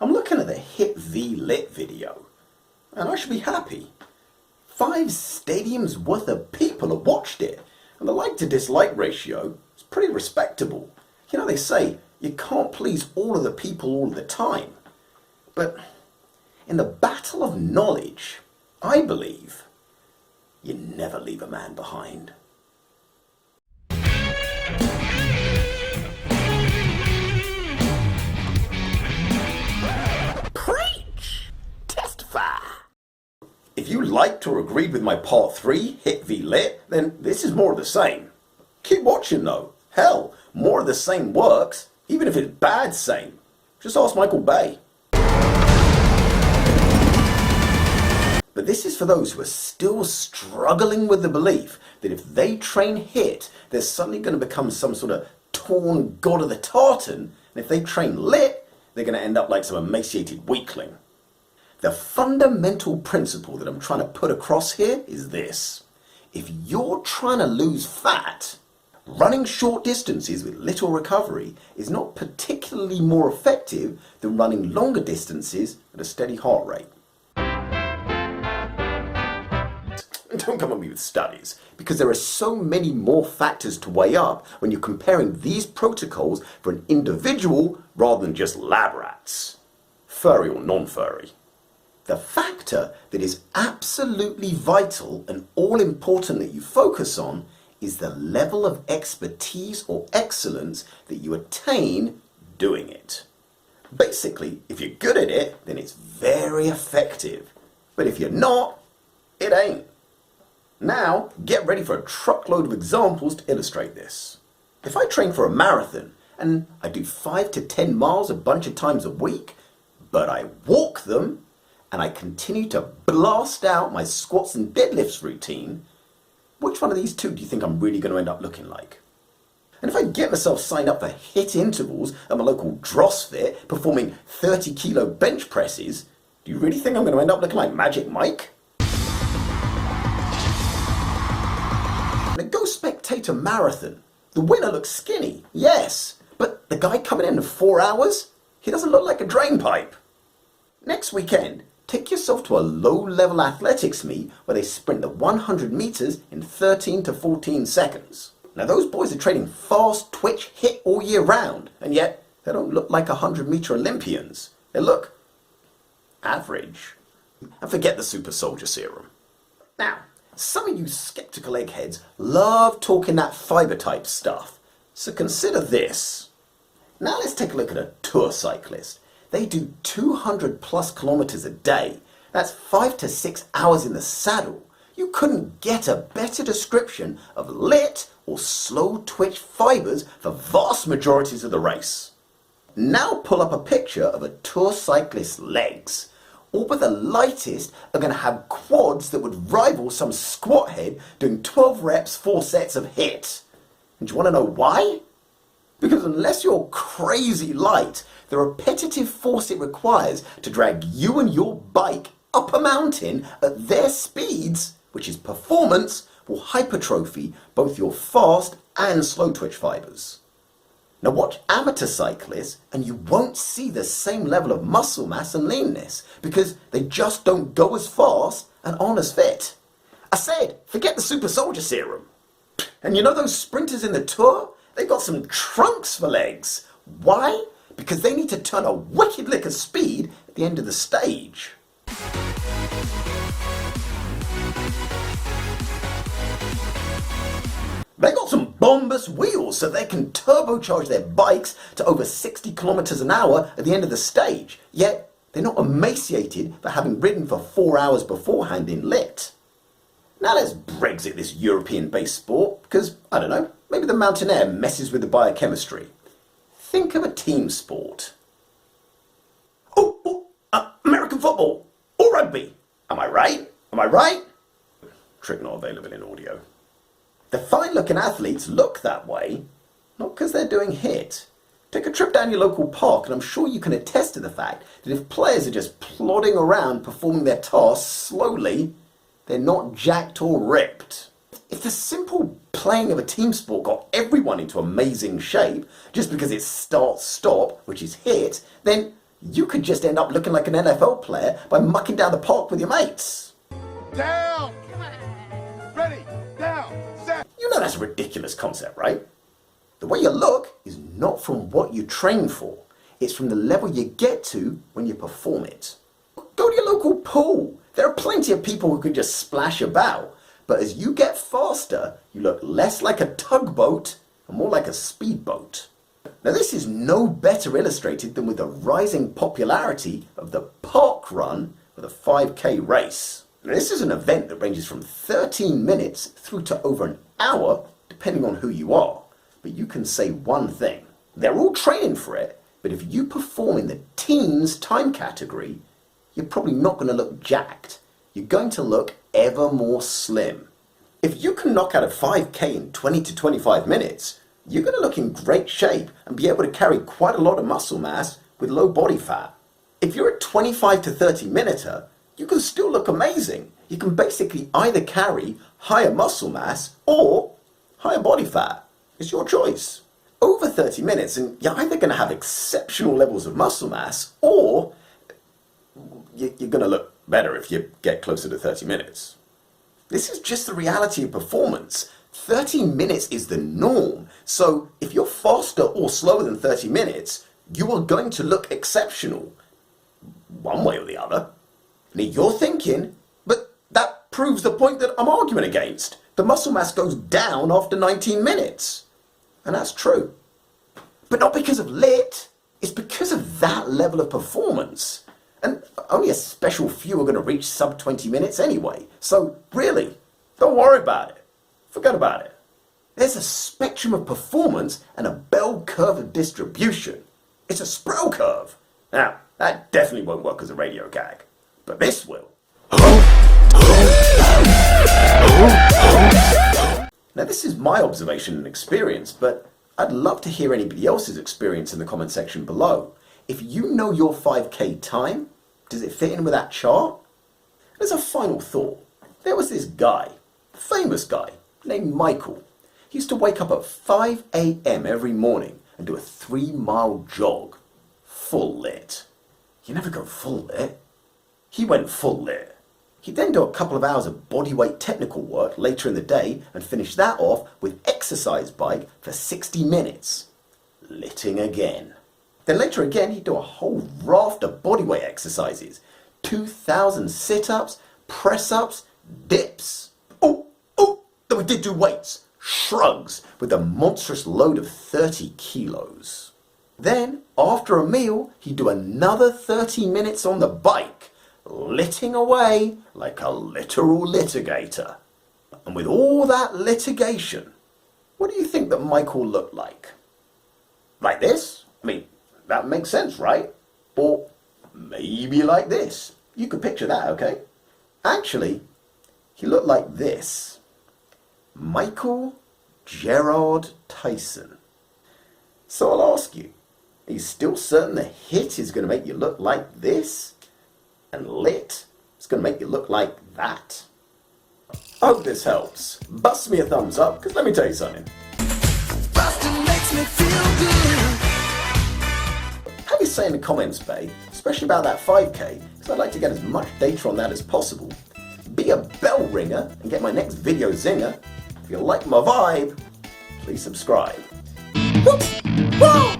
I'm looking at the HIIT v Lit video, and I should be happy. 5 stadiums worth of people have watched it, and the like to dislike ratio is pretty respectable. You know, they say you can't please all of the people all the time. But in the battle of knowledge, I believe you never leave a man behind. Preach! Testify! If you liked or agreed with my part 3, HIIT v Lit, then this is more of the same. Keep watching though. Hell, more of the same works, even if it's bad same. Just ask Michael Bay. But this is for those who are still struggling with the belief that if they train HIIT, they're suddenly going to become some sort of torn god of the tartan, and if they train Lit, they're going to end up like some emaciated weakling. The fundamental principle that I'm trying to put across here is this. If you're trying to lose fat, running short distances with little recovery is not particularly more effective than running longer distances at a steady heart rate. Don't come at me with studies, because there are so many more factors to weigh up when you're comparing these protocols for an individual rather than just lab rats, furry or non-furry. The factor that is absolutely vital and all-important that you focus on is the level of expertise or excellence that you attain doing it. Basically, if you're good at it, then it's very effective. But if you're not, it ain't. Now, get ready for a truckload of examples to illustrate this. If I train for a marathon and I do 5 to 10 miles a bunch of times a week, but I walk them and I continue to blast out my squats and deadlifts routine, which one of these two do you think I'm really going to end up looking like? And if I get myself signed up for HIIT intervals at my local DrossFit performing 30 kilo bench presses, do you really think I'm going to end up looking like Magic Mike? In a Go Spectator marathon, the winner looks skinny, yes, but the guy coming in 4 hours, he doesn't look like a drain pipe. Next weekend, take yourself to a low-level athletics meet where they sprint the 100 meters in 13 to 14 seconds. Now those boys are training fast twitch HIIT all year round, and yet they don't look like 100-meter Olympians. They look average. And forget the super soldier serum. Now, some of you skeptical eggheads love talking that fiber type stuff, so consider this. Now let's take a look at a tour cyclist. They do 200 plus kilometers a day. That's 5 to 6 hours in the saddle. You couldn't get a better description of lit or slow twitch fibers for vast majorities of the race. Now pull up a picture of a tour cyclist's legs. All but the lightest are going to have quads that would rival some squat head doing 12 reps, 4 sets of HIIT. And do you want to know why? Because unless you're crazy light, the repetitive force it requires to drag you and your bike up a mountain at their speeds, which is performance, will hypertrophy both your fast and slow twitch fibers. Now watch amateur cyclists and you won't see the same level of muscle mass and leanness because they just don't go as fast and aren't as fit. I said, forget the super soldier serum. And you know those sprinters in the Tour? They've got some trunks for legs. Why? Because they need to turn a wicked lick of speed at the end of the stage. They got some bombus wheels so they can turbocharge their bikes to over 60 kilometers an hour at the end of the stage. Yet, they're not emaciated for having ridden for 4 hours beforehand in Lit. Now let's Brexit this European-based sport because, I don't know, maybe the mountain air messes with the biochemistry. Think of a team sport. American football or rugby. Am I right? Am I right? Trick not available in audio. The fine-looking athletes look that way, not because they're doing HIIT. Take a trip down your local park and I'm sure you can attest to the fact that if players are just plodding around performing their tasks slowly, they're not jacked or ripped. If the simple playing of a team sport got everyone into amazing shape just because it's start-stop, which is HIIT, then You could just end up looking like an NFL player by mucking down the park with your mates. Down! Ready, down, set! You know that's a ridiculous concept, right? The way you look is not from what you train for. It's from the level you get to when you perform it. Go to your local pool. There are plenty of people who can just splash about. But as you get faster, you look less like a tugboat and more like a speedboat. Now this is no better illustrated than with the rising popularity of the park run or the 5K race. Now this is an event that ranges from 13 minutes through to over an hour, depending on who you are. But you can say one thing. They're all training for it, but if you perform in the teens time category, you're probably not going to look jacked. You're going to look ever more slim. If you can knock out a 5K in 20 to 25 minutes, you're going to look in great shape and be able to carry quite a lot of muscle mass with low body fat. If you're a 25 to 30 minuter, you can still look amazing. You can basically either carry higher muscle mass or higher body fat. It's your choice. Over 30 minutes and you're either going to have exceptional levels of muscle mass or you're going to look better if you get closer to 30 minutes. This is just the reality of performance. 30 minutes is the norm. So if you're faster or slower than 30 minutes, you are going to look exceptional. One way or the other. Now you're thinking, but that proves the point that I'm arguing against. The muscle mass goes down after 19 minutes. And that's true. But not because of lit. It's because of that level of performance. And only a special few are going to reach sub 20 minutes anyway. So really, don't worry about it. Forget about it. There's a spectrum of performance and a bell curve of distribution. It's a Sproul curve. Now, that definitely won't work as a radio gag. But this will. Now this is my observation and experience, but I'd love to hear anybody else's experience in the comment section below. If you know your 5K time, does it fit in with that chart? As a final thought, there was this guy, famous guy, named Michael. He used to wake up at 5 a.m. every morning and do a 3-mile jog. Full lit. You never go full lit. He went full lit. He'd then do a couple of hours of bodyweight technical work later in the day and finish that off with exercise bike for 60 minutes. Litting again. Then later again, he'd do a whole raft of bodyweight exercises. 2,000 sit-ups, press-ups, dips. Then we did do weights, shrugs, with a monstrous load of 30 kilos. Then, after a meal, he'd do another 30 minutes on the bike, litting away like a literal litigator. And with all that litigation, what do you think that Michael looked like? Like this? I mean, that makes sense, right? Or maybe like this. You could picture that, okay? Actually, he looked like this. Michael Gerard Tyson. So I'll ask you, are you still certain the HIIT is going to make you look like this? And lit is going to make you look like that? I hope this helps. Bust me a thumbs up, because let me tell you something. Bustin' makes me feel good. Have your say in the comments, babe, especially about that 5K, because I'd like to get as much data on that as possible. Be a bell ringer and get my next video zinger. If you like my vibe, please subscribe. Woo! Woo!